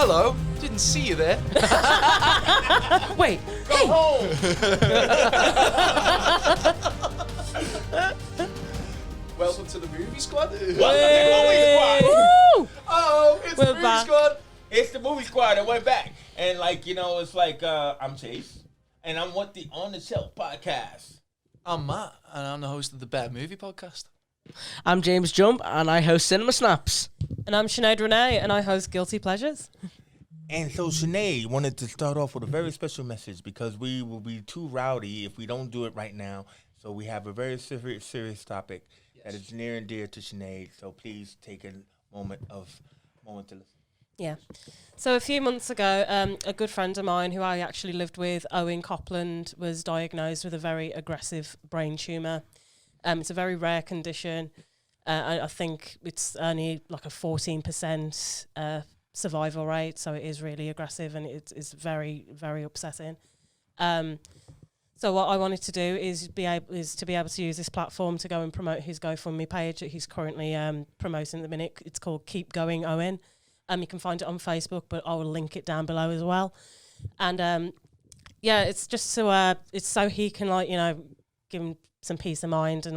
hello. Didn't see you there. Wait. Go home. Welcome to the movie squad. Welcome to the movie squad. Woo! Oh, it's We're the movie back. squad. It's the movie squad that went back. And it's like I'm Chase. And I'm with the On the Shelf podcast. I'm Matt, and I'm the host of the Better Movie Podcast. I'm James Jump, and I host Cinema Snaps. And I'm Sinead Renee, and I host Guilty Pleasures. And so Sinead wanted to start off with a very special message because we will be too rowdy if we don't do it right now. So we have a very serious topic that is near and dear to Sinead. So please take a moment to listen. Yeah. So a few months ago, a good friend of mine who I actually lived with, Owen Copland, was diagnosed with a very aggressive brain tumour. It's a very rare condition. I think it's only like a 14% survival rate, so it is really aggressive and it's very, very upsetting. So what I wanted to do is to be able to use this platform to go and promote his GoFundMe page that he's currently promoting at the minute. It's called Keep Going Owen. You can find it on Facebook, but I will link it down below as well. And it's just so he can give him some peace of mind and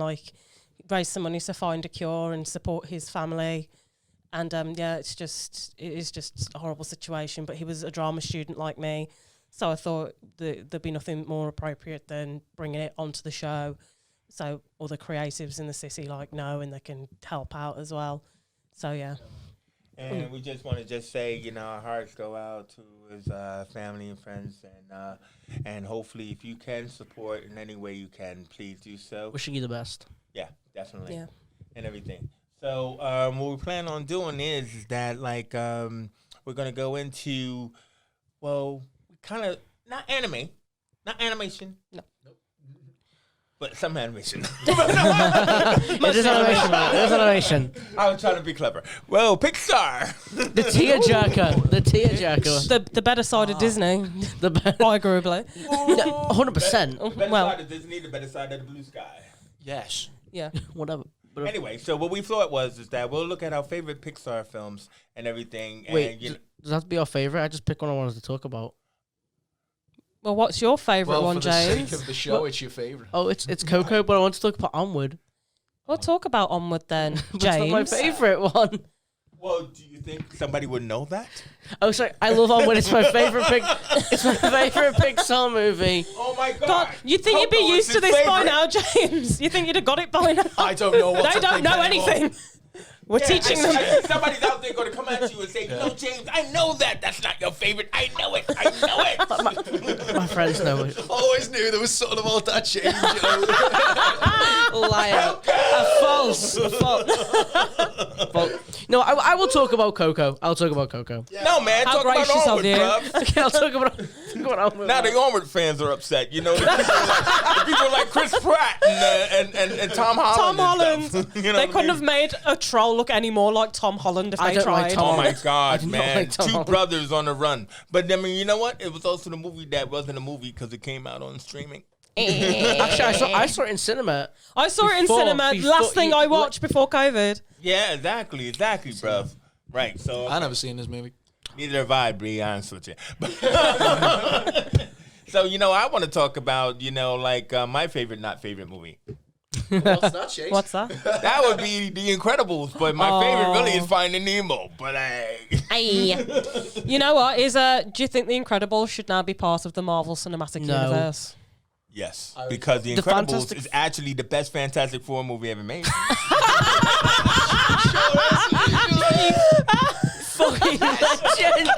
raise some money to find a cure and support his family. And it is just a horrible situation. But he was a drama student like me, so I thought there'd be nothing more appropriate than bringing it onto the show, so other creatives in the city know and they can help out as well. So yeah. And we just want to say, our hearts go out to his family and friends, and hopefully, if you can support in any way you can, please do so. Wishing you the best. Yeah, definitely. Yeah. And everything. So what we plan on doing is that we're gonna go into kind of not animation. No. But some animation. It is animation. I was trying to be clever. Well, Pixar. The tearjerker. The better side of Disney, arguably. 100%. The better Well- side of Disney, the better side of the blue sky. Yes. Yeah. Whatever. Anyway, so what we thought is that we'll look at our favorite Pixar films and everything. Wait, and, does that have to be our favourite? I just pick one I wanted to talk about. Well, what's your favourite one, for the James? sake of the show, it's your favourite. Oh, it's Coco, but I want to talk about Onward. We'll talk about Onward then, But James. it's not my favourite one. well, do you think somebody would know that? Oh, sorry. I love Onward. It's my favourite It's my favourite Pixar movie. Oh my God! God, you think you'd be Coco is used to his this by favorite. now, James? You think you'd have got it by now? I don't know what They to don't think know anymore. anything. We're teaching them. Somebody's out there going to come at you and say, James, I know that's not your favorite. I know it. My friends know it. I always knew there was something about that change. Liar. False. No, I will talk about Coco. I'll talk about Coco. No, man. How Talk about gracious of Onward, you. bruv. Okay, I'll talk about Onward. Now the Onward fans are upset. The people like Chris Pratt and Tom Holland. Tom Holland. And stuff. They couldn't have made a troll look any more like Tom Holland if I they don't like tried. Tom Oh my Holland. I God, do not man! like Tom Two Holland. brothers on the run. But you know what? It was also the movie that wasn't a movie because it came out on streaming. Actually, I saw it in cinema. I saw it in cinema. Last thing I watched before COVID. Yeah, exactly, bruv. Right. So I never seen this movie. neither have I, to be honest with you. So I want to talk about my favorite, not favorite movie. What's that, Chase? What's that? That would be The Incredibles, but my favorite really is Finding Nemo. But You know what? Do you think The Incredibles should now be part of the Marvel Cinematic No. Universe? yes, because The The Incredibles Fantastic- is actually the best Fantastic Four movie ever made. Fucking legend.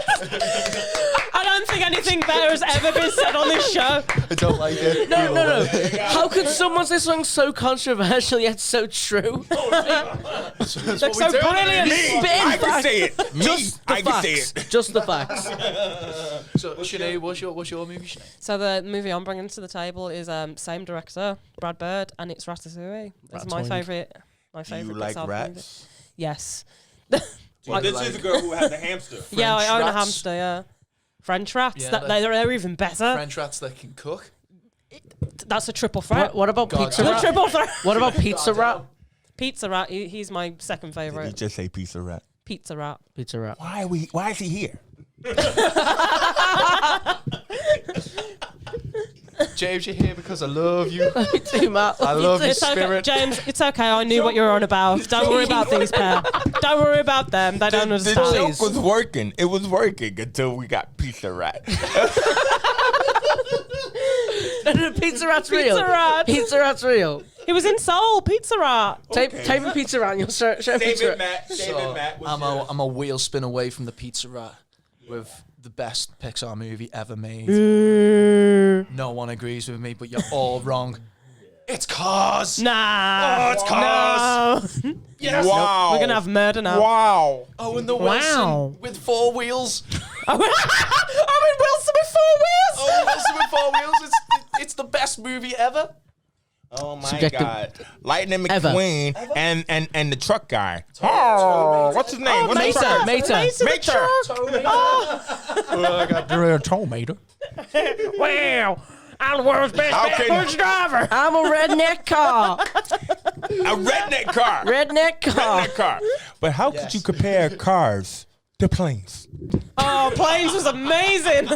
I don't think anything better has ever been said on this show. I don't like it. No. How could someone say something so controversial yet so true? That's Like what so we do. brilliant. I can say it. Just the I can say facts. it. Just the facts. So, Sinead, what's your movie, Sinead? So the movie I'm bringing to the table is same director, Brad Bird, and it's Ratatouille. It's my Ratatouille. favourite. My Do favourite. you like Pixar rats? movie. Yes. Well, this is a girl who has a hamster. Yeah, I own a rats? hamster. Yeah. French rats. Yeah, They're even better. French rats that can cook. That's a triple threat. What about God. Pizza The Rat? triple threat. What about Pizza Rat? Pizza Rat. He's my second Did he favourite. just say piece of rat? Pizza Rat. Pizza Rat. Why is he here? James, you're here because I love you. Me too, Matt. I love your It's okay, spirit. James. It's okay. I knew what you were on about. Don't worry about these pair. Don't worry about them. They don't The understand. joke was working. It was working until we got Pizza Rat. No, Pizza Rat's real. Pizza Rat. Pizza Rat's real. He was in Seoul. Pizza Rat. Type in Pizza Rat and you'll show Pizza Rat. Matt. So, I'm a wheel spin away from the Pizza Rat with the best Pixar movie ever made. No one agrees with me, but you're all wrong. It's Cars. Nah. Oh, it's Cars. No. Yes. Wow. We're gonna have murder now. Wow. Oh, and the Wow. Wilson with 4 wheels. I'm in Wilson with 4 wheels. Oh, Wilson with 4 wheels. It's the best movie ever. Oh my Subjective. God! Lightning Ever. McQueen and the truck guy. Oh, what's his name? What's his Mater, name? Mater. Mater. I got the tomato. Wow. I'm the world's best How can- backwards driver. I'm a redneck car. A redneck car. Redneck car. Redneck car. But how could you compare cars to planes? Oh, Planes was amazing.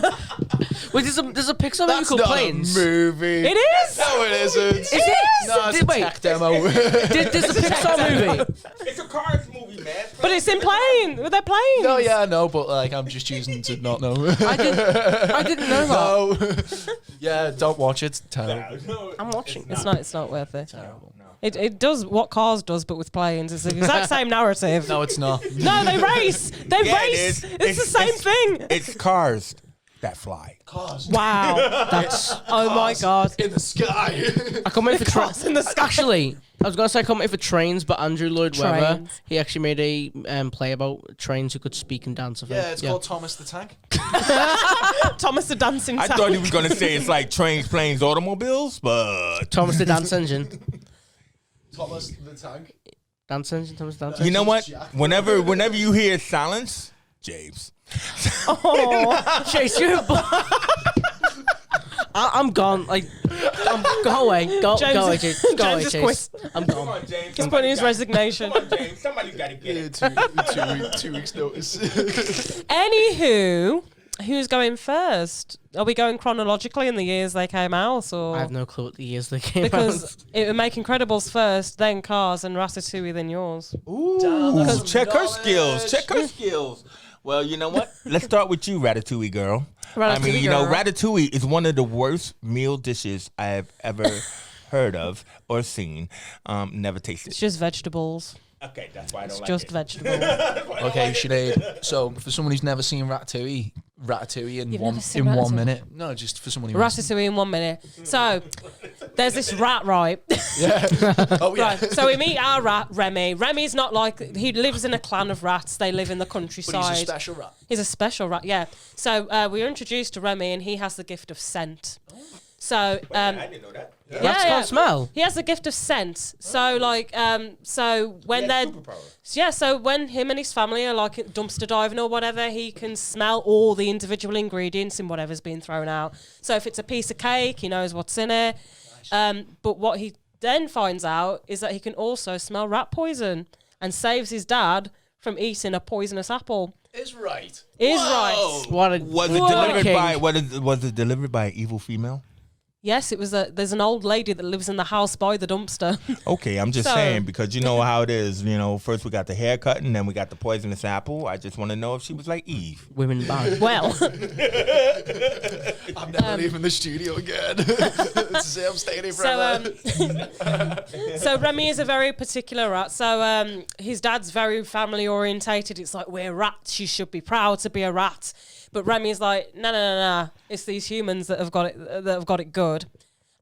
Wait, there's a Pixar movie That's called not Planes. a movie. It is. No, it isn't. Is it? No, it's a Wait, tech demo. there's a Pixar movie. It's a Cars movie, man. But it's in Plane. They're planes. No, yeah, I know, but like I'm just choosing to not know. I didn't know that. No. Yeah, don't watch it. It's terrible. I'm watching. It's not worth it. It does what Cars does, but with planes. It's the exact same narrative. No, it's not. No, they race. They Yeah, it race. is. It's the same thing. It's cars that fly. Cars Wow. That's. Oh my God. in the sky. I can't wait for Cars in the sky. Actually, I was gonna say I can't wait for Trains, but Andrew Lloyd Webber, Trains. he actually made a play about trains who could speak and dance. I think. Yeah, it's called Thomas the Tank. Thomas the Dancing I Tank. thought he was gonna say it's like trains, planes, automobiles, but Thomas the Dance Engine. Thomas the Tank. Dance Engine. Thomas the Dance you Engine. know what? Whenever you hear silence, James. Oh. Chase, you're. I'm gone. Like, go away. Go James- away, Chase. Go James away, is Chase. I'm gone. James. He's putting his resignation. James. Somebody's got to get Yeah, it. 2 weeks notice. Anywho, who's going first? Are we going chronologically in the years they came out, or I have no clue what the years they came because out. it would make Incredibles first, then Cars, and Ratatouille, then yours? Ooh, check her skills. Check her skills. Well, you know what? Let's start with you, Ratatouille girl. I mean, Ratatouille you know, girl. Ratatouille is one of the worst meal dishes I have ever heard of or seen. Never tasted. It's just vegetables. Okay, that's why I don't It's like just it. vegetables. Okay, Sinead. So for someone who's never seen Ratatouille in You've one never seen in 1 Ratatouille? minute. No, just for someone who hasn't. Ratatouille in 1 minute. So there's this rat, right? Yeah. Oh yeah. Right. So we meet our rat, Remy. Remy's not like, he lives in a clan of rats. They live in the countryside. But he's a special rat. He's a special rat, yeah. So we were introduced to Remy, and he has the gift of scent. So I didn't know that. Rats can't smell. he has the gift of scent. So like, so when they're so when him and his family are like dumpster diving or whatever, he can smell all the individual ingredients in whatever's been thrown out. So if it's a piece of cake, he knows what's in it. But what he then finds out is that he can also smell rat poison and saves his dad from eating a poisonous apple. Is right. Is right. What a Was it what a delivered king. by was it delivered by an evil female? Yes, it was there's an old lady that lives in the house by the dumpster. Okay, I'm just So- saying because you know how it is. You know, first we got the haircut and then we got the poisonous apple. I just want to know if she was like Eve. Women bad. Well, I'm never leaving the studio again. Say I'm staying here forever. so Remy is a very particular rat. So his dad's very family orientated. It's like, we're rats. You should be proud to be a rat. But Remy's like, no. It's these humans that have got it good.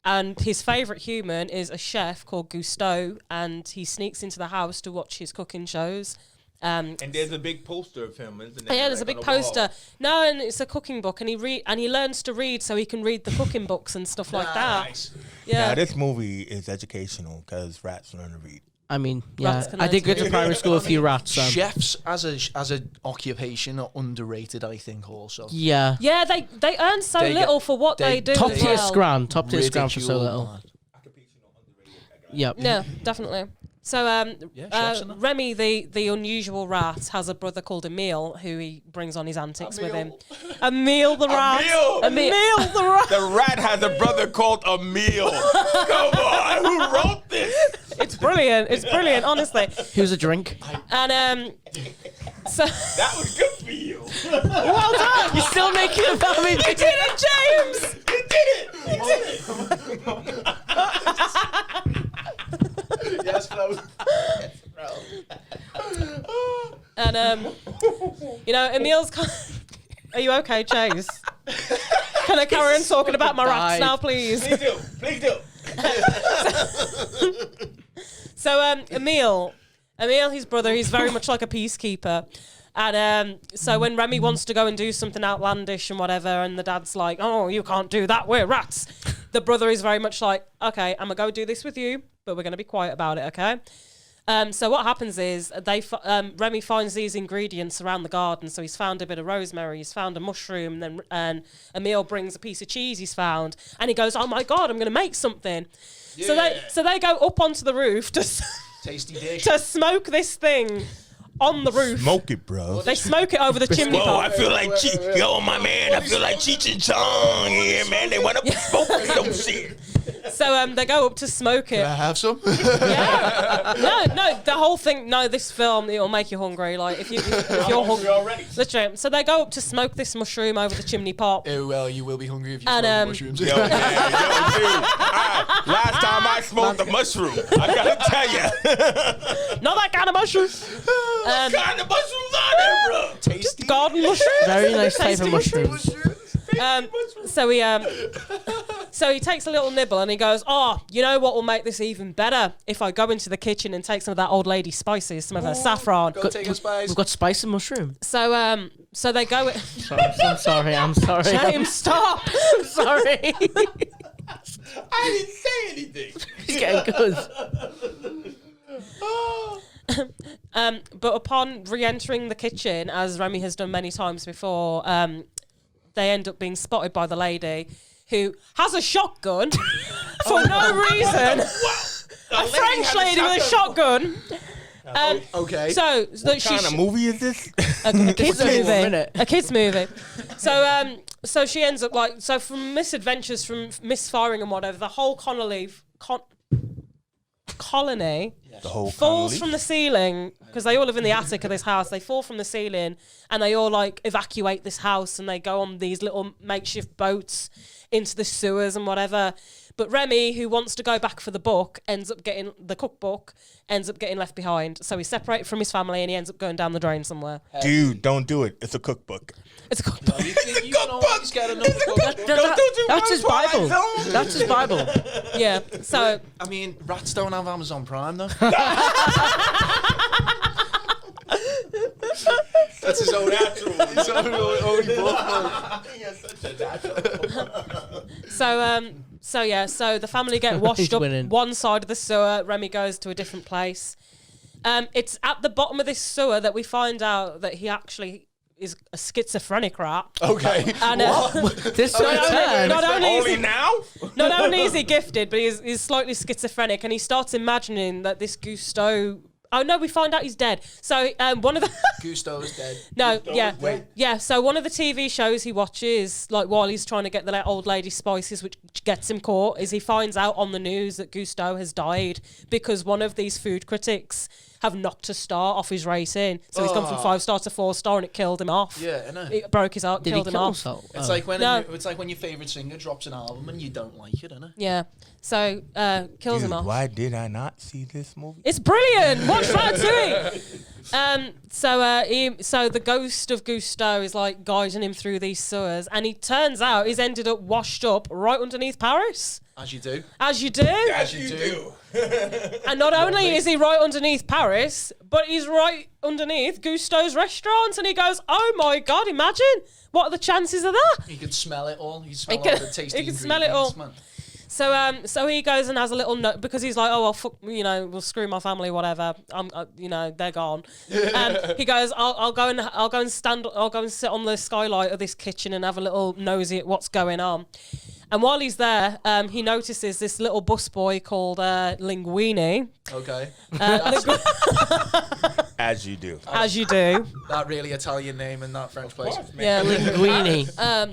And his favourite human is a chef called Gusteau, and he sneaks into the house to watch his cooking shows. And there's a big poster of him, isn't there? Yeah, there's a big poster. No, and it's a cooking book, and he learns to read so he can read the cooking books and stuff like that. Nice. Yeah. Now, this movie is educational because rats learn to read. I mean, yeah. Rats can I did go learn to to primary school with a few rats. So. Chefs as a occupation are underrated, I think. Also. Yeah. Yeah, they earn so They get- little for what they- they do. Top as tier well. scran. Top tier scran for so Ridiculed, little. man. Yep. Yeah, definitely. So chefs and that. Remy, the unusual rat, has a brother called Emile who he brings on his antics with him. Emile the rat. Emile the rat. The rat has a brother called Emile. Come on, who wrote this? It's brilliant. It's brilliant, honestly. Here's a drink. And so That was good for you. well done. You're still making a family. You did it, James. You did it. You did it. Yes, bro. And Emile's kind Are you okay, Chase? Can I carry on talking about my rats now, please? Please do. Please do. So Emile, his brother, he's very much like a peacekeeper. And so when Remy wants to go and do something outlandish and whatever, and the dad's like, oh, you can't do that, we're rats. The brother is very much like, okay, I'm going to go do this with you, but we're going to be quiet about it, okay? So what happens is Remy finds these ingredients around the garden. So he's found a bit of rosemary, he's found a mushroom, and Emile brings a piece of cheese he's found, and he goes, oh my God, I'm going to make something. Yeah. So they go up onto the roof to Tasty dish. to smoke this thing on the roof. Smoke it, bro. They smoke it over the chimney Whoa, pot. I feel like yo, my man. I feel like Cheech and Chong here, man. They want to smoke some shit. So they go up to smoke it. Can I have some? Yeah. No, the whole thing. No, this film, it'll make you hungry. Like if you're hungry already. Literally. So they go up to smoke this mushroom over the chimney pot. Oh well, you will be hungry if you And, smoke mushrooms. Yo, man, dude. Last time I smoked a mushroom, I gotta tell you. Not that kind of mushroom. What kind of mushrooms are there, bro? Tasty. Garden mushroom. Very nice type of mushrooms. So he takes a little nibble and he goes, oh, you know what will make this even better? If I go into the kitchen and take some of that old lady spices, some of her saffron. Go take a spice. We've got spice and mushroom. So they go. I'm sorry. James, stop. I'm sorry. I didn't say anything. He's getting good. But upon re-entering the kitchen, as Remy has done many times before, they end up being spotted by the lady who has a shotgun for no reason. A French lady with a shotgun. Okay. So What kind of movie is this? a kids movie. minute. A kids movie. So she ends up from misadventures, from misfiring and whatever, the whole colony The whole falls from the ceiling, because they all live in the attic of this house. They fall from the ceiling and they all like evacuate this house, and they go on these little makeshift boats into the sewers and whatever. But Remy, who wants to go back for the book, ends up getting the cookbook, ends up getting left behind. So he's separated from his family and he ends up going down the drain somewhere. Dude, don't do it. It's a cookbook. It's a cookbook. You can always get another cookbook. That's his Bible. That's his Bible. Yeah. So I mean, rats don't have Amazon Prime though. That's his own natural. His own book. So the family get washed He's up winning. one side of the sewer. Remy goes to a different place. It's at the bottom of this sewer that we find out that he actually is a schizophrenic rat. Okay. And This turn. not only is he gifted, but he's slightly schizophrenic, and he starts imagining that this Gusteau. Oh no, we find out he's dead. So one of the Gusteau is dead. no, Gusteau yeah, is dead? yeah. So one of the TV shows he watches, like while he's trying to get the old lady spices, which gets him caught, is he finds out on the news that Gusteau has died because one of these food critics have knocked a star off his rating. So he's gone from 5-star to 4-star, and it killed him off. Yeah, I know. It broke his heart, Did he killed him kill off. himself? It's like when your favorite singer drops an album and you don't like it, isn't it? Yeah. So kills him Dude, off. why did I not see this movie? It's brilliant. Watch Ratatouille. So the ghost of Gusteau is like guiding him through these sewers, and he turns out he's ended up washed up right underneath Paris. As you do. As you do. As you do. And not only is he right underneath Paris, but he's right underneath Gusteau's restaurant, and he goes, "Oh my God! Imagine what are the chances of that?" You could smell it all. You can smell He all can- the tasty he can smell it ingredients, all. man. So he goes and has a little note, because he's like, oh well, fuck, we'll screw my family, whatever. They're gone. He goes, I'll go and sit on the skylight of this kitchen and have a little nosy at what's going on. And while he's there, he notices this little busboy called Linguini. Okay. As you do. As you do. That really Italian name in that French place. Yeah, Linguini.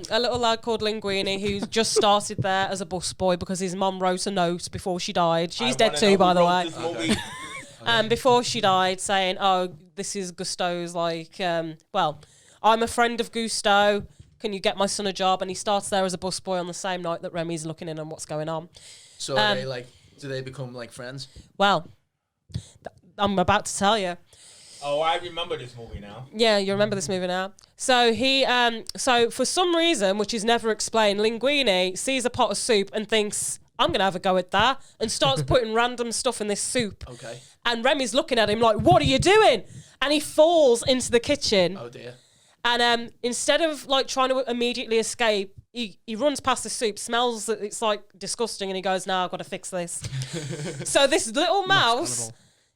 a little lad called Linguini who just started there as a busboy because his mum wrote a note before she died. She's dead too, by the way. Before she died, saying, "Oh, this is Gusteau's I'm a friend of Gusteau. Can you get my son a job?" And he starts there as a busboy on the same night that Remy's looking in on what's going on. So are they do they become like friends? Well, I'm about to tell you. Oh, I remember this movie now. Yeah, you remember this movie now. So he, so for some reason, which is never explained, Linguini sees a pot of soup and thinks, "I'm going to have a go at that," and starts putting random stuff in this soup. Okay. And Remy's looking at him like, "What are you doing?" And he falls into the kitchen. Oh dear. And instead of like trying to immediately escape, he runs past the soup, smells that it's like disgusting, and he goes, "No, I've got to fix this." So this little mouse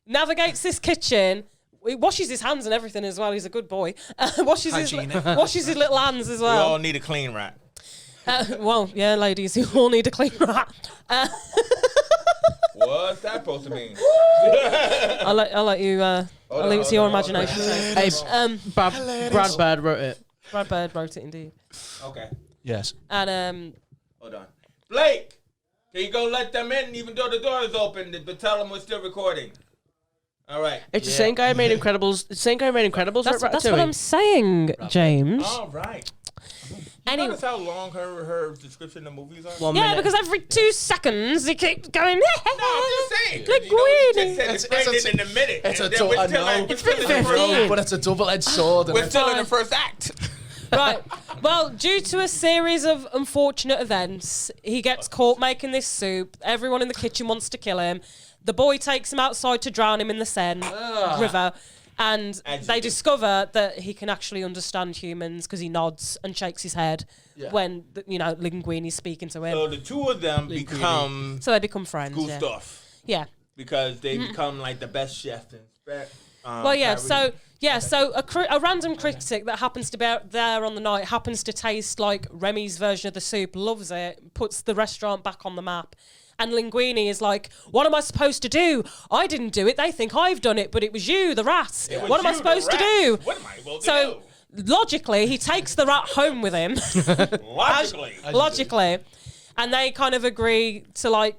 navigates this kitchen. He washes his hands and everything as well. He's a good boy. Washes his little hands as We well. all need a clean rat. Well, yeah, ladies, you all need a clean rat. What's that supposed to mean? I'll let you. I'll leave it to your imagination. Hey, Brad Bird wrote it. Brad Bird wrote it indeed. Okay. Yes. And Hold on. Blake, can you go let them in even though the door is open, but tell them we're still recording? All right. It's the same guy who made Incredibles. The same guy who made Incredibles. that's wrote what I'm saying, James. All right. Anyway. Notice how long her description of movies are? 1 Yeah, minute. because every 2 seconds he keeps going. No, I'm just saying. Like You know, you Linguini. just said it's in a minute. It's and a then we're I still know. like- we're still in the 15. first- But it's a double-edged sword. We're still in the first act. Right. Well, due to a series of unfortunate events, he gets caught making this soup. Everyone in the kitchen wants to kill him. The boy takes him outside to drown him in the Seine River. And they discover that he can actually understand humans because he nods and shakes his head when, Linguini's speaking to him. So the two of them become So they become friends. cool Yeah. stuff Yeah. because they become like the best chefs in Well, yeah. So a random critic that happens to be out there on the night happens to taste like Remy's version of the soup, loves it, puts the restaurant back on the map. And Linguini is like, "What am I supposed to do? I didn't do it. They think I've done it, but it was you, the rat. What am I supposed to do?" What am I supposed to So logically, he takes the rat home with him. do? Logically. And they kind of agree to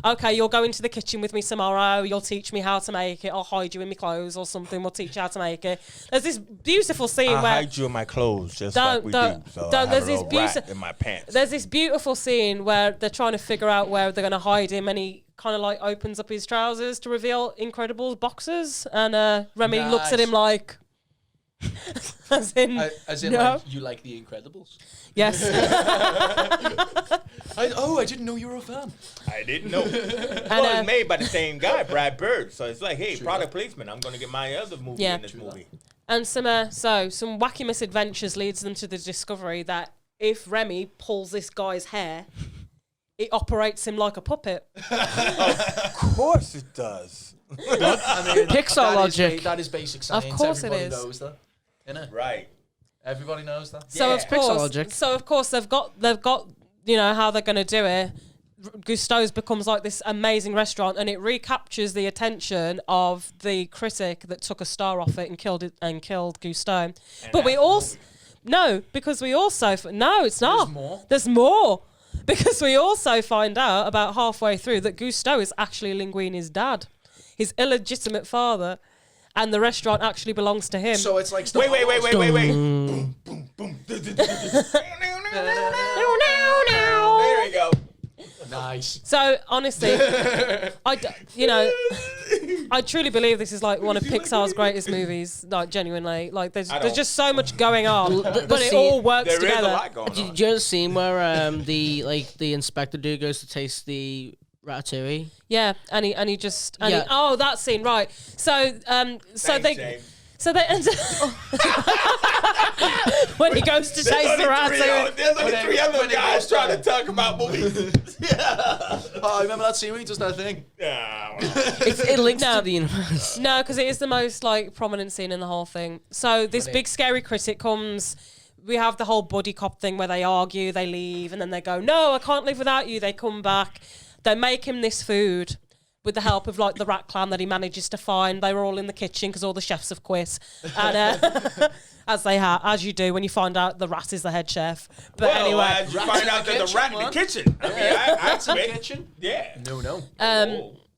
okay, you'll go into the kitchen with me tomorrow. You'll teach me how to make it. I'll hide you in my clothes or something. We'll teach you how to make it. There's this beautiful scene I where hide you in my clothes just Don't- like we don't- do. So don't- I there's have this a little rat beautiful- in my pants. there's this beautiful scene where they're trying to figure out where they're going to hide him, and he kind of opens up his trousers to reveal Incredibles boxers, and Remy looks at him like, as in no. You like The Incredibles? Yes. I didn't know you were a fan. I didn't know. Well, it's made by the same guy, Brad Bird. So it's like, hey, product placement. I'm going to get my other movie in this movie. And some wacky misadventures leads them to the discovery that if Remy pulls this guy's hair, it operates him like a puppet. Of course it does. Pixar logic. That is basic science. Of course Everybody it is. knows that. Innit? Right. Everybody knows that. So Yeah. of course, Pixar logic. So of course they've got how they're going to do it. Gusteau's becomes like this amazing restaurant, and it recaptures the attention of the critic that took a star off it and killed Gusteau. But we also because we also no, it's not. There's more? There's more. Because we also find out about halfway through that Gusteau is actually Linguini's dad, his illegitimate father, and the restaurant actually belongs to him. So it's like... Wait. There you go. Nice. So honestly, I truly believe this is like one of Pixar's greatest movies. Like genuinely, like there's just so much going on, but it all works There is a together. lot going Did on. you ever scene where the inspector dude goes to taste the ratatouille? Yeah, and he that scene, right? So Thanks, James. So they end when he goes to taste the ratatouille. There's only three other guys trying to talk about movies. Oh, I remember that scene where he does that thing. Yeah. It links to the universe. No, because it is the most prominent scene in the whole thing. So this big scary critic comes we have the whole buddy cop thing where they argue, they leave, and then they go, no, I can't live without you. They come back. They make him this food with the help of like the rat clan that he manages to find. They were all in the kitchen because all the chefs have quit. And as you do when you find out the rat is the head chef. But anyway. You find out that the rat in the kitchen. I mean, I in the kitchen? Yeah. No.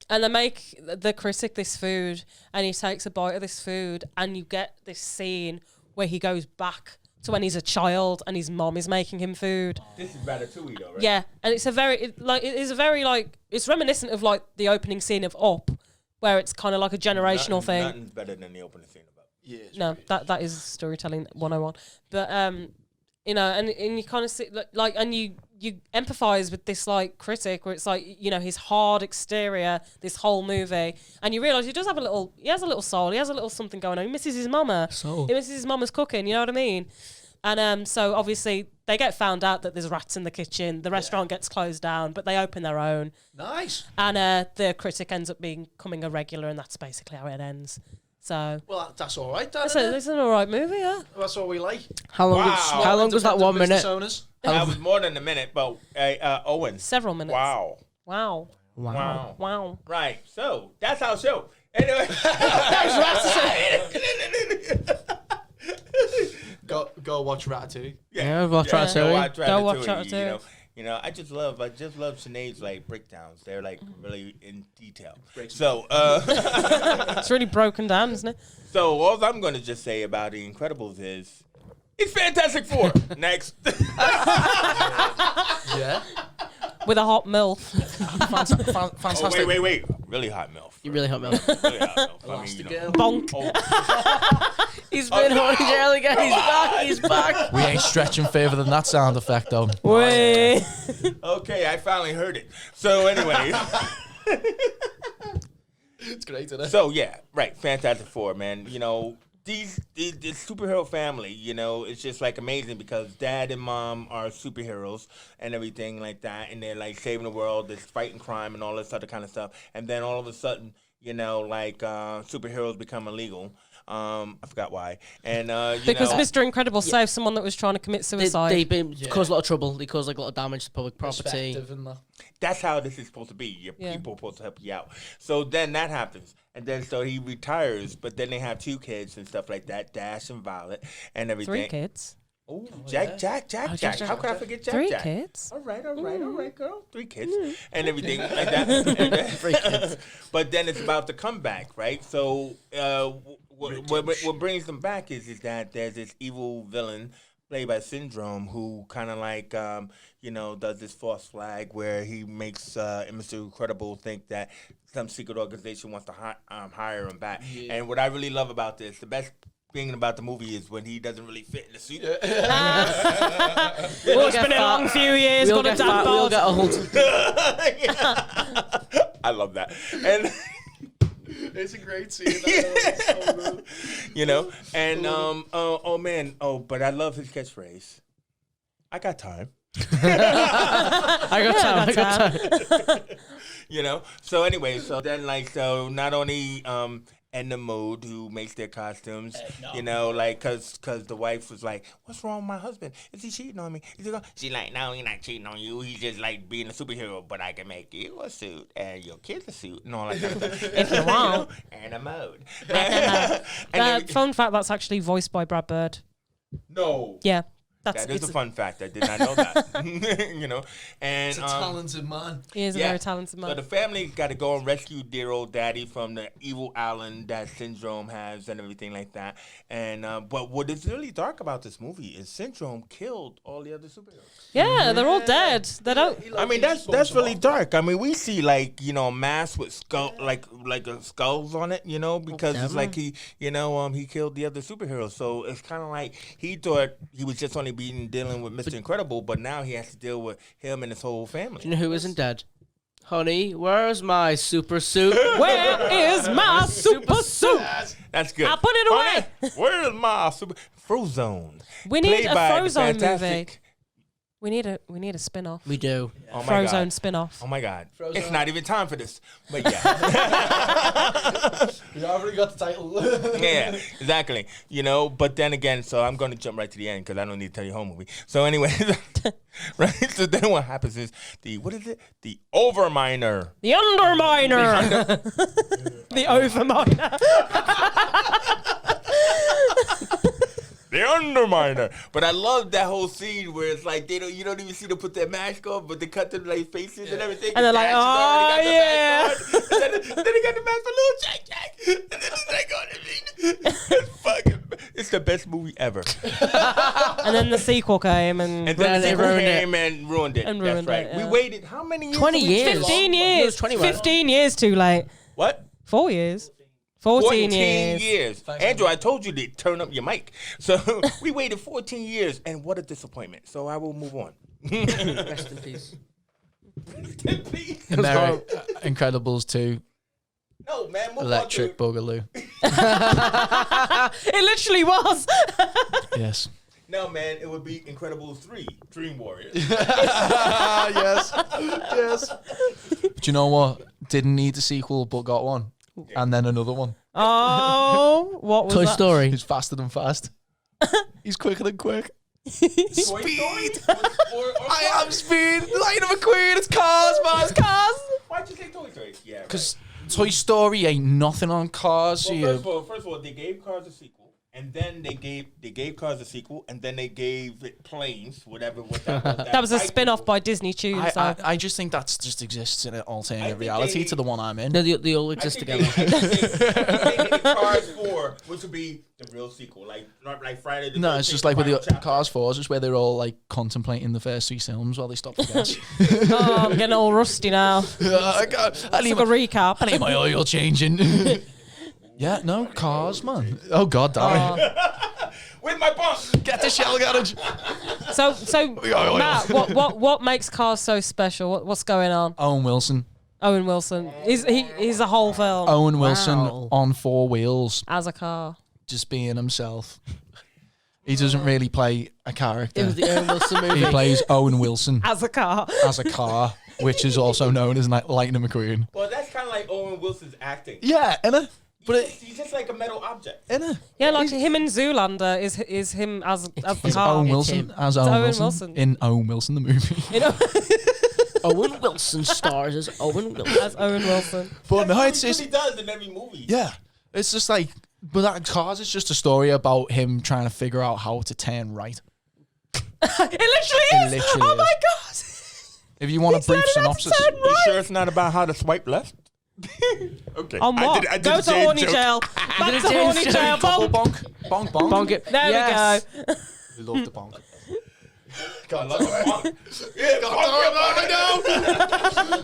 And they make the critic this food, and he takes a bite of this food, and you get this scene where he goes back to when he's a child and his mom is making him food. This is Ratatouille, though, right? Yeah, and it's it's reminiscent of like the opening scene of Up, where it's kind of like a generational thing. Nothing's better than the opening scene of Up. Yeah. No, that is storytelling 101. But you know, and you kind of see like, and you empathize with this like critic where it's like, you know, his hard exterior this whole movie, and you realize he has a little soul, he has a little something going on. He misses his mama. He misses his mama's cooking, you know what I mean? And so obviously they get found out that there's rats in the kitchen. The restaurant gets closed down, but they open their own. Nice. And the critic ends up becoming a regular, and that's basically how it ends. So well, that's all right. It's an all right movie, yeah. That's all we like. How long? Wow. How long was that 1 minute? That was more than a minute, but Owen. Several minutes. Wow. Wow. Right. So that's our show. Anyway. Go watch Ratatouille. Yeah, watch Ratatouille. Go watch Ratatouille. You know, I just love Sinead's like breakdowns. They're like really in detail. So It's really broken down, isn't it? So all I'm going to just say about The Incredibles is it's Fantastic Four. Next. Yeah. With a hot MILF. Fantastic. Oh, wait. Really hot MILF. You really helped me out. Really hot MILF. I mean, you know. Bonk. He's been horny jail again. He's back. We ain't stretching further than that sound effect, though. Wait. Okay, I finally heard it. So anyway. It's great, isn't it? So yeah, right. Fantastic Four, man. You know, this superhero family, you know, it's just like amazing because dad and mom are superheroes and everything like that, and they're like saving the world, they're fighting crime and all this other kind of stuff. And then all of a sudden, you know, like superheroes become illegal. I forgot why. And because Mr. Incredible saved someone that was trying to commit suicide. They cause a lot of trouble. They cause like a lot of damage to public property. That's how this is supposed to be. Your people are supposed to help you out. So then that happens. And then so he retires, but then they have 2 kids and stuff like that, Dash and Violet and everything. 3 kids. Oh, Jack. How can I forget Jack? 3 kids. All right, girl. 3 kids and everything like that. 3 kids. But then it's about the comeback, right? So what brings them back is that there's this evil villain played by Syndrome who kind of like, you know, does this false flag where he makes Mr. Incredible think that some secret organization wants to hire him back. Yeah. And what I really love about this, the best thing about the movie is when he doesn't really fit in the suit. Well, it's been a long few years. We'll get a hold. I love that. And it's a great scene. So good. You know, and but I love his catchphrase. I got time. I got time. You know. So anyway, so then so not only Edna Mode who makes their costumes, you know, like cause the wife was like, "What's wrong with my husband? Is he cheating on me?" She's like, "No, he's not cheating on you. He's just like being a superhero. But I can make you a suit and your kids a suit and all that kind of stuff if you want." Edna Mode. Fun fact: that's actually voiced by Brad Bird. No. Yeah. That is a fun fact. I did not know that. You know, and he's a talented man. He is a very talented man. So the family got to go and rescue dear old daddy from the evil Alan that Syndrome has and everything like that. And but what is really dark about this movie is Syndrome killed all the other superheroes. Yeah, they're all dead. They don't. I mean, that's really dark. I mean, we see like, you know, a mask with skull like skulls on it, you know, because it's like he killed the other superheroes. So it's kind of like he thought he was just only dealing with Mr. Incredible, but now he has to deal with him and his whole family. Do you know who isn't dead? Honey, where's my super suit? Where is my super suit? That's good. I put it away. Where's my super Frozone? We need a Frozone movie. We need a spin-off. We do. Oh my Frozone God. spin-off. Oh my God. Frozone. It's not even time for this. But yeah. You already got the title. Yeah, exactly. You know, but then again, so I'm going to jump right to the end because I don't need to tell you the whole movie. So anyway, right? So then what happens is the Overminer. The Underminer. The Overminer. The Underminer. But I love that whole scene where it's like you don't even see them put their mask on, but they cut them like faces and everything. And they're like, Dax has already got the yeah. mask on. And then they got the mask for little Jack. And then it's like, it's the best movie ever. And then the sequel came and And then they they ruined came and ruined it. And That's ruined right. it, We yeah. waited how many years? 20 did we years. wait? 15 It years. was 21. 15 years too late. What? 4 years. 14 years. Thanks, Andrew, I told you to turn up your mic. So we waited 14 years, and what a disappointment. So I will move on. Rest in peace. Incredibles 2, No, man. Move Electric on Boogaloo. It literally was. Yes. No, man. It would be Incredibles 3, Dream Warriors. Yes. Yes. But you know what? Didn't need the sequel, but got one. And then another one. Oh, what was Toy that? Story. He's faster than fast. He's quicker than quick. Speed. I am speed. Lightning McQueen. It's cars, man. It's cars. Why'd you say Toy Story? Yeah, right. Because Toy Story ain't nothing on cars. Well, first of all, they gave Cars a sequel, and then they gave Cars a sequel, and then they gave it Planes, whatever. What that was. That was a spin-off by Disney Tunes. I just think that just exists in an I alternate think reality they- to the one I'm in. No, they all exist together. I think they did Cars 4, which would be the real sequel, like not like Friday the 13th. No, it's just like with the Final Chapter. Cars 4s, it's where they're all like contemplating the first 3 films while they stop for gas. Oh, I'm getting all rusty now. I It's need like a recap. I need my oil changing. Yeah, no, cars, man. Oh, God damn it. With my bunk. Get the shell garage. So oil. Matt, what makes Cars so special? What's going on? Owen Wilson. Owen Wilson. He's a whole film Owen Wilson Wow. on 4 wheels, as a car. just being himself. He doesn't really play a It character. was the Owen Wilson He movie. plays Owen Wilson As a car. as a car, which is also known as Lightning McQueen. Well, that's kind of like Owen Wilson's acting. Yeah, innit? But He's just like a metal object. innit? Yeah, like him in Zoolander is him as the He's car. Owen It's Wilson him. as It's Owen Owen Wilson, Wilson. in Owen Wilson the movie. You know, Owen Wilson stars as Owen Wilson. as Owen Wilson. But no, it's He just really does in every movie. yeah, it's just like. But that Cars is just a story about him trying to figure out how to turn right. It literally is. literally Oh is. my god. If you want a brief learning how to synopsis, turn You sure it's not about how to swipe left? Okay. On what? I did Go a to James horny joke. jail. Back to James horny joke. jail. couple Bonk. bonk, bonk, bonk. Bonk it. There Yes. we go. We love the bonk. I love it. Yeah,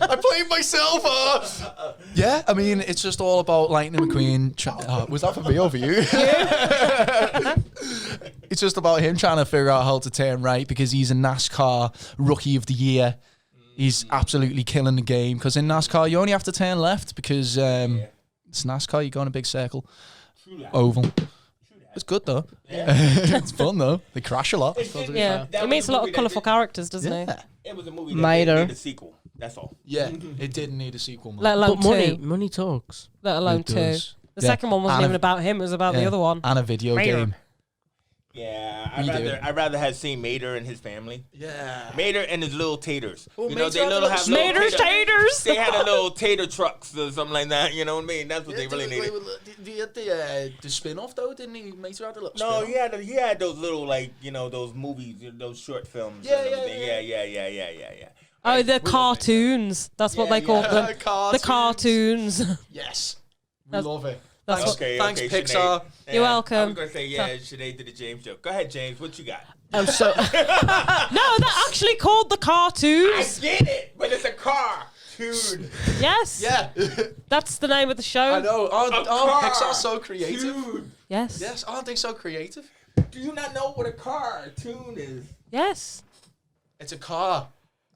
I played myself. Yeah, I mean, it's just all about Lightning McQueen. Was that for me or for you? It's just about him trying to figure out how to turn right because he's a NASCAR Rookie of the Year. He's absolutely killing the game because in NASCAR you only have to turn left because it's NASCAR. You go in a big circle, oval. It's good though. It's fun though. They crash a lot. Yeah, That he was meets a a lot movie of that colourful did- characters, doesn't he? Yeah, It was a movie that Mater. didn't need a sequel. That's all. yeah. It didn't need a sequel. Man. Let alone But money, two. money talks. Let alone It two. does. The Yeah. second one wasn't And even about him. It was about the Yeah. other one. And a video Mater. game. Yeah, We do. I'd rather have seen Mater and his family. Yeah. Mater and his little taters. Oh, You know, Mater they had little the have little little Mater's taters. They had a little tater trucks or something like that. You know what I mean? That's what they really needed. The spin-off though, didn't he? Mater had a little No, spin-off. he had those little like those movies, those short films. Yeah, and yeah, everything. yeah. yeah. Oh, the We don't cartoons. That's what they call them. The cartoons. Yes. We That's- love it. That's Thanks, what- thanks Sinead. Pixar. Yeah, You're I welcome. was gonna say Sinead did a James joke. Go ahead, James. What you got? So No, they're actually called the I cartoons. get it, but it's a car. Dude. Yes. Yeah. That's the name of the show. I know. A Oh, car. Pixar's so creative. Dude. Yes. Yes, aren't they so creative? Do you not know what a cartoon is? Yes. It's a car.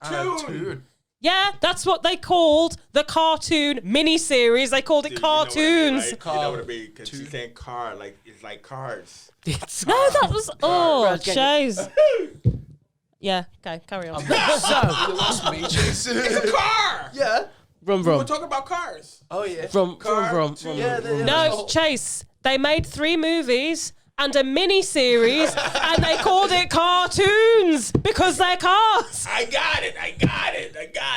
And a Tune. tune. Yeah, that's what they called the cartoon miniseries. They called it Dude, you know what I mean, cartoons. right? You know what I mean? Because she's saying car, like, it's like cars. it's No, that was Right, get it. Shays. Yeah. Okay. Carry on. You lost me, Chase. It's a car. Yeah. Rum We're rum. talking about cars. Oh yeah. Rum Car rum. two. Yeah. No, Chase. They made 3 movies and a mini series, and they called it cartoons because they're cars. I got it.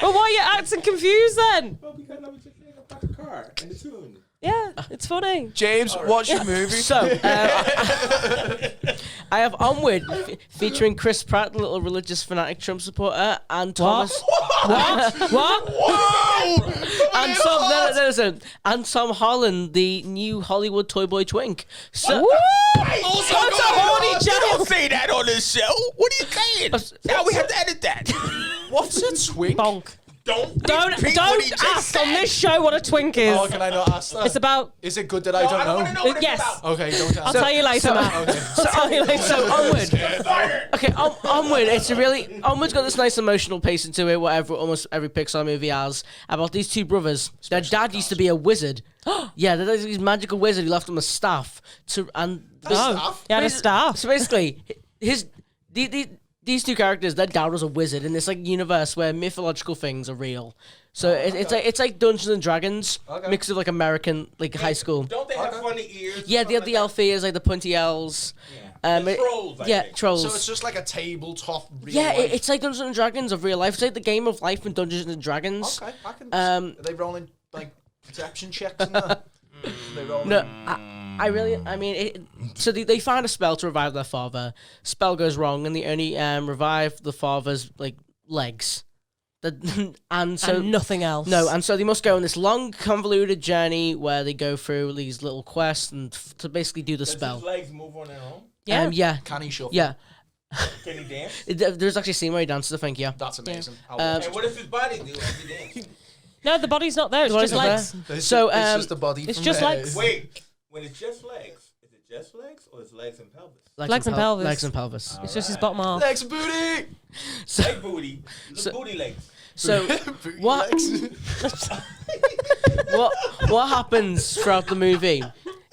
Well, why are you acting confused then? Well, because I was just thinking about the car and the tune. Yeah, it's funny. James, what's your movie? So, I have Onward, featuring Chris Pratt, the little religious fanatic Trump supporter, and Thomas. What? Whoa! And Tom, and Tom Holland, the new Hollywood toy boy twink. So, Also, That's a horny don't joke. say that on this show. What are you saying? Now we have to edit that. What's a twink? Bonk. Don't repeat what he Don't just ask said. on this show what a twink is. Oh, can I not ask that? It's about. Is it good that I No, don't I don't want to know? know what Yes. it's about. Okay, don't I'll ask. tell you later, Matt. Okay. I'll tell you later. so Onward. Fire. Okay, Onward. Onward's got this nice emotional pacing to it, whatever almost every Pixar movie has, about these 2 brothers. Their dad used to be a wizard. Yeah, there's this magical wizard who left him a staff Staff? He had a staff. So basically, these 2 characters, their dad was a wizard in this like universe where mythological things are real. So it's like Dungeons and Dragons mixed with like American like high school. Don't they have funny ears? Yeah, they have the elf ears, like the pointy elves. And trolls, I think. trolls. So it's just like a tabletop real Yeah, life. it's like Dungeons and Dragons of real life. It's like the game of life in Dungeons and Dragons. Okay, I can. Um, are they rolling like perception checks and that? They rolling. No, I mean, so they find a spell to revive their father. Spell goes wrong, and they only revive the father's like legs. And nothing else. No, and so they must go on this long, convoluted journey where they go through these little quests and to basically do the Does spell. his legs move on their own? Yeah. Yeah, Can he shuffle? yeah. Can he dance? There's actually a scene where he dances. I think, yeah. That's amazing. I'll Um, watch And what does his body do as he dances? No, the body's not there. It's body's just not legs. it. So, it's just the body. it's from just there. legs. Wait, when it's just legs, is it just legs or is legs and pelvis? Legs and pelvis. Legs and pelvis. It's just his bottom half. Legs and booty. Leg booty. Booty legs. So Booty what? legs. what happens throughout the movie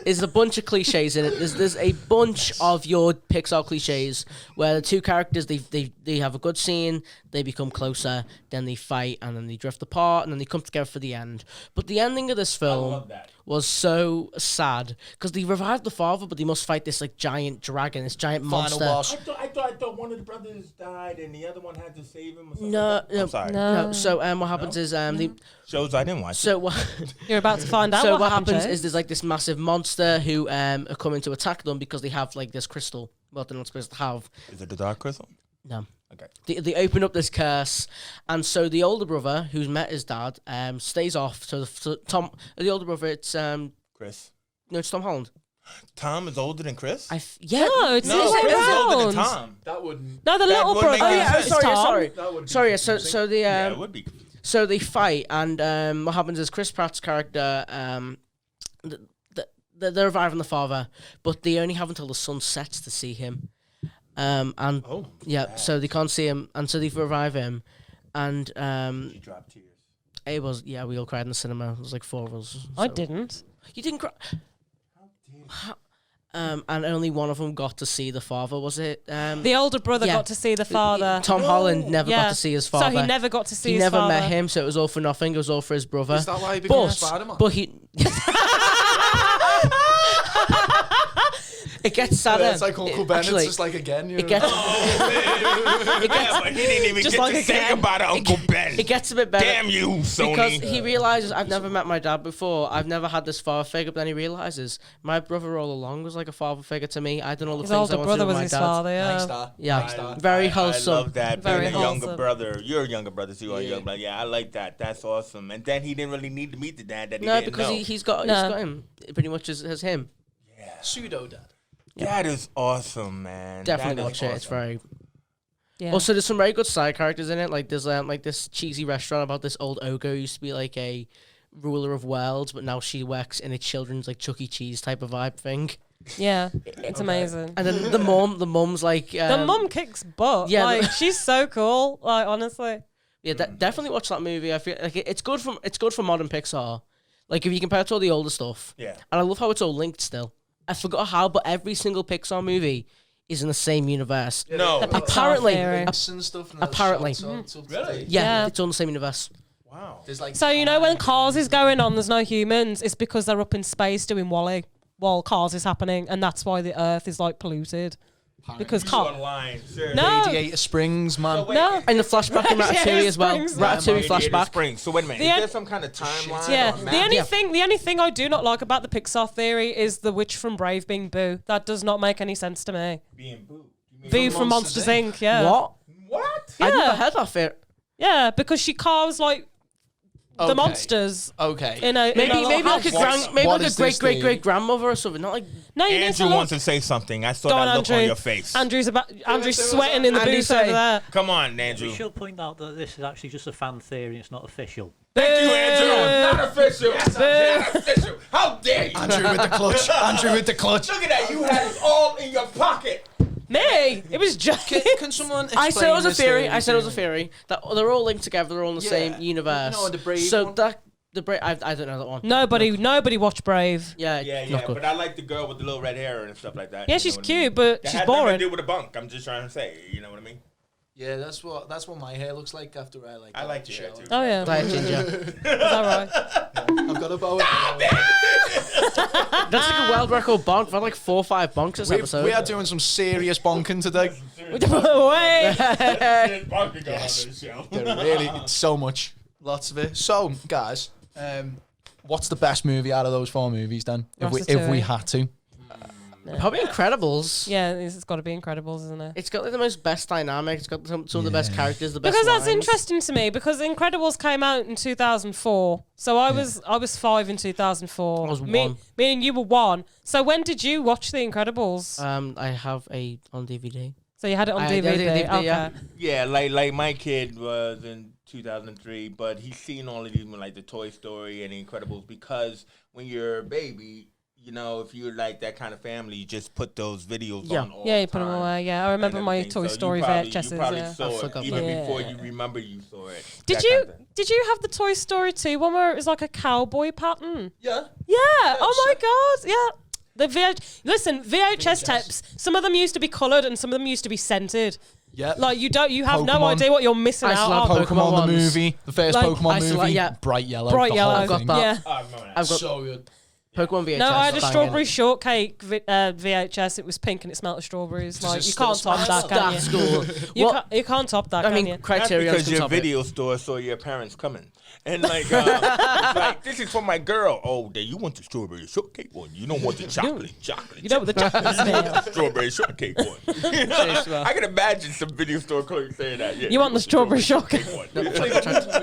is a bunch of cliches in it. There's a bunch of your Pixar cliches where the 2 characters they have a good scene, they become closer, then they fight, and then they drift apart, and then they come together for the end. But the ending of this film love that. was so sad because they revived the father, but they must fight this like giant dragon, this giant Final monster. boss. I thought one of the brothers died and the other one had to save him or something. No, like that. I'm sorry. No. So what happens is Shows I didn't watch. so what. You're about to find out. So what what happens Jay. is there's like this massive monster who are coming to attack them because they have like this crystal. Well, they're not supposed to have. Is it the Dark Crystal? No. Okay. They open up this curse, and so the older brother who's met his dad stays off. So the older brother, it's Chris. no, it's Tom Holland. Tom is older than Chris? Yeah. No, it's No, the other way Chris is older than around. Tom. That wouldn't. No, the That little wouldn't brother. make any is sense. sorry. That would be Sorry. So confusing. the Yeah, it would be. so they fight, and what happens is Chris Pratt's character they're reviving the father, but they only have until the sun sets to see him. So they can't see him, and so they revive him, and She dropped tears. it was we all cried in the cinema. It was like 4 of us. I so- didn't. You didn't cry. And only one of them got to see the father. Was it? The older brother yeah. got to see the father. Tom Holland never got to see his father. So he never got to see He his never father. met him, so it was all for nothing. It was all for his brother. Is that why he became Spider-Man? But he. It gets sadder. It's like Uncle Ben. Actually, It's just like again. You know? it gets. Yeah, but he didn't even Just get like to say again. goodbye to Uncle Ben. It gets a bit better. Damn you, Sony. Because he realizes I've never met my dad before. I've never had this father figure. But then he realizes my brother all along was like a father figure to me. I done all the His things I older wanted brother to do with was my his dad. father. Yeah. Nice star. Yeah, Nice star. very wholesome. I love that. Very Being a younger wholesome. brother. You're a younger brother, so you are a Yeah. younger brother. Yeah, I like that. That's awesome. And then he didn't really need to meet the dad that he No, didn't because know. he's got him pretty much as him. Pseudo dad. That is awesome, man. Definitely That is watch it. It's awesome. very. Yeah. Also, there's some very good side characters in it. Like there's like this cheesy restaurant about this old ogre who used to be like a ruler of worlds, but now she works in a children's like Chuck E. Cheese type of vibe thing. Yeah, it's amazing. And then the mum's like The mum kicks butt. yeah, Yeah, like she's so cool. Like honestly, Yeah, definitely watch that movie. I feel like it's good for modern Pixar. Like if you compare it to all the older stuff. Yeah. And I love how it's all linked still. I forgot how, but every single Pixar movie is in the same universe. No. Apparently, theory. and stuff. And Apparently. Really? yeah, it's all in the same universe. Wow. There's like So you know when Cars is going on, there's no humans. It's because they're up in space doing Wally while Cars is happening, and that's why the Earth is like polluted. Because Cars. Online, sure. No. Radiator Springs, man. No. And the flashback in Ratatouille as well. Springs. Ratatouille flashback. Spring. So wait a minute. The Is en- there some kind of timeline? Yeah, or the map? only thing I do not like about the Pixar theory is the witch from Brave being Boo. That does not make any sense to me. Being Boo. You mean Boo from Monsters Inc. Yeah. What? What? I Yeah. never heard of it. Yeah, because she carves like the Okay. monsters Okay. in a Maybe in a maybe like a What's- maybe what like a is this great theory? grandmother or something. Not like No, you need to Andrew look. wants to say something. I saw Go on, that look Andrew. on your face. Andrew's sweating in the Andy booth say. over there. Come on, We Andrew. should point out that this is actually just a fan theory. It's not official. Thank you, Andrew. Not official. Boo. Not official. How dare you? Andrew with the clutch. Andrew with the clutch. Look at that. You had it all in your pocket. Me? It was just. Can someone explain I said it was a this theory. I said it was a to me? theory that they're all linked together. They're all in the Yeah. same universe. You know, the Brave so one? that the Brave. I don't know that one. Nobody watched Brave. Yeah, Yeah, not yeah. good. But I like the girl with the little red hair and stuff like that. Yeah, you she's know what I mean? cute, but That she's has nothing boring. to do with a bunk. I'm just trying to say. You know what I mean? Yeah, that's what my hair looks like after I like. I like your hair too. Oh yeah, Diet ginger. is that right? I've got a bow. That's like a world record bonk. We've had like 4 or 5 bonks this episode. We are doing some serious bonking today. Wait. Yes. Really, so much, lots of it. So, guys, what's the best movie out of those 4 movies then? If we Ratatouille. had to, Probably Incredibles. Yeah, it's got to be Incredibles, isn't it? It's got like the most best dynamic. It's got some of the best Yeah. characters. The best Because that's lines. interesting to me. Because Incredibles came out in 2004, so I was 5 in 2004. I was Me 1. and you were 1. So when did you watch The Incredibles? I have a on DVD. So you had it on I DVD. did DVD, Okay. yeah. Yeah, like my kid was in 2003, but he's seen all of these, like the Toy Story and the Incredibles, because when you're a baby, you know, if you're like that kind of family, you just put those videos Yeah. on all Yeah, you the put them time away. Yeah, I and remember my everything. Toy So Story you probably, VHSs. You probably Yeah. saw I it forgot even about before that. you remember you saw it. Did that you kind of thing. did you have the Toy Story 2 one where it was like a cowboy pattern? yeah. Yeah. Oh my god. Yeah. The VHS tapes. Some of them used to be coloured and some of them used to be scented. Yeah. Like you have no Pokemon. idea what you're missing I out still on. have Pokemon ones. the movie, the first Like, Pokemon I still movie, like- yeah. bright yellow. Bright the yellow. Whole Got thing. that. Yeah. Oh, I remember that. I've got So good. Pokemon VHS. No, I had a banging. strawberry shortcake VHS. It was pink and it smelled of strawberries. Does like it you still can't top smell? that, can That's you? cool. You can't top that, I can mean, you? That's Criterion because can your top it. video store saw your parents coming. And like, it's like, this is for my girl. Oh, then you want the strawberry shortcake one. You don't want the chocolate. You know what the chocolate smell. strawberry shortcake one. I can imagine some video store clerk saying that. Yeah, You want the strawberry shortcake? one. Would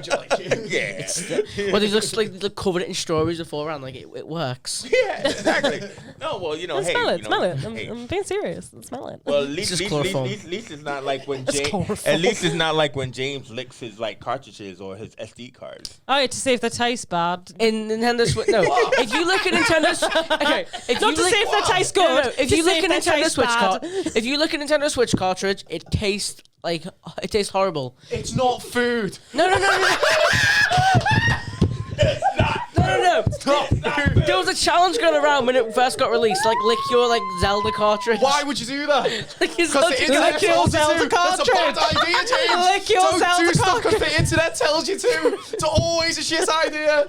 you like it? Yeah. Well, they just like covered it in strawberries beforehand. Like it works. Yeah, exactly. No, well, you know, hey, Smell it, you know, smell it. hey. I'm being serious. Smell it. Well, at least, It's just least, chloroform. least it's not like when It's James. chloroform. At least it's not like when James licks his like cartridges or his SD cards. Oh, yeah, to see if they taste bad. In Nintendo Switch, no. If you look at Nintendo, okay. If Not you to look, see if they taste No, good. no, if to you see look at if they Nintendo taste Switch bad. if you look at Nintendo Switch cartridge, it tastes like it tastes horrible. It's not food. No. No. There was a challenge going around when it first got released, like lick your like Zelda cartridge. Why would you do that? Like, it's Because not the just- internet Lick your tells you Zelda to. That's a bad idea, James. Lick your Don't Zelda do stuff because cartridge. the internet tells you to. It's always a shit idea.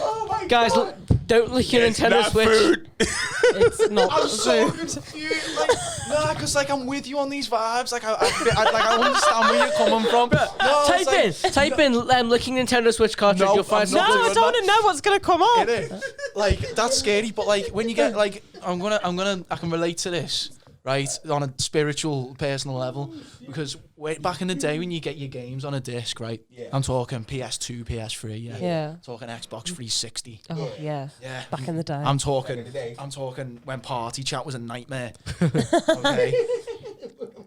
Oh my Guys, god. don't lick your It's Nintendo not Switch. food. It's not I'm so food. confused. Like, nah, because like I'm with you on these vibes. Like I understand where you're coming from. No, it's Type in licking Nintendo Switch cartridge. No, You'll find I'm No, not something. I doing don't want to know what's going to come up. It is. Like that's scary, but like when you get like I can relate to this, right, on a spiritual, personal level, because back in the day when you get your games on a disc, right, Yeah. I'm talking PS2, PS3, Yeah. talking Xbox 360, Oh, yeah. yeah. Back in the day. I'm talking in the day. when party chat was a nightmare. Okay.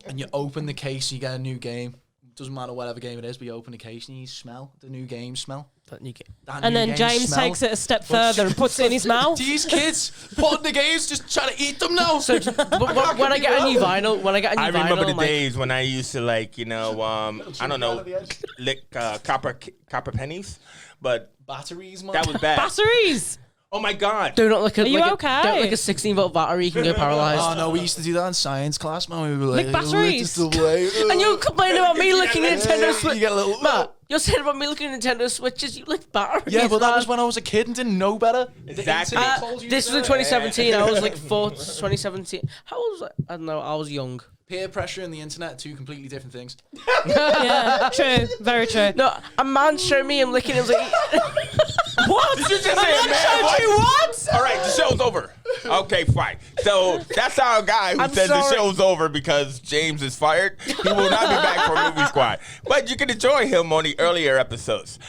And you open the case, you get a new game. Doesn't matter whatever game it is, but you open the case and you smell the new game smell. That you get- That And new then game James smell. takes it a step further and puts it in his mouth. These kids put in the games just trying to eat them now. So when I get a new vinyl, I remember the I'm like, days when I used to like, you know, I don't know, lick copper pennies, but Batteries, man. that was bad. Batteries. Oh my God. Do not look at. Are you like okay? Don't like a 16-volt battery. You can go paralyzed. Oh no, we used to do that in science class, man. We were like, Lick batteries. And you're complaining about me looking at Nintendo You Switch. get a little. Matt, you're saying about me looking at Nintendo Switches. You lick batteries. Yeah, but that man. was when I was a kid and didn't know better. Exactly. The internet told you This to was in do it. 2017. I was like 2017. How old was I? I don't know. I was young. Peer pressure and the internet, two completely different things. Yeah, true. Very true. No, a man showed me him licking. He was like, What? Did you just say, man? What? All right, the show's over. Okay, fine. So that's our guy who I'm said the sorry. show's over because James is fired. He will not be back for Movie Squad. But you can enjoy him on the earlier episodes.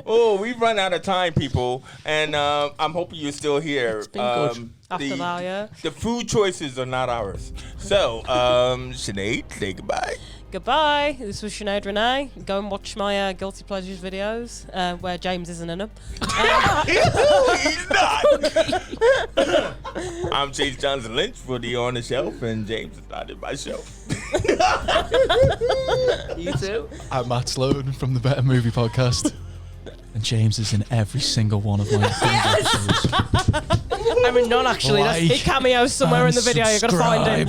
Oh, we've run out of time, people. And I'm hoping you're still here. It's been good. After that, yeah. The food choices are not ours. So, Sinead, say goodbye. Goodbye. This was Sinead Renee. Go and watch my Guilty Pleasures videos where James isn't in them. He's not. I'm Chase Johnson Lynch for the On the Shelf, and James is not in my show. you too. I'm Matt Sloan from the Better Movie Podcast. And James is in every single one of my shows. I mean, none actually. Like He cameos somewhere in the video. You're gonna find him.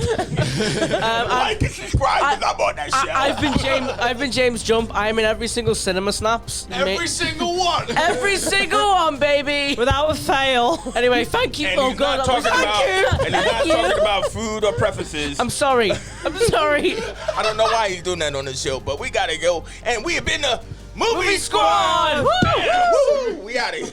Like and subscribe because I'm on that show. I've been James Jump. I'm in every single cinema snaps. Every single one. Every single one, baby. Without a fail. Anyway, thank you. And Oh he's God, not that was- talking about, and he's not Thank you. talking about food or preferences. I'm sorry. I'm sorry. I don't know why he's doing that on the show, but we gotta go. And we have been the Movie Movie Squad. Woo! We out of here.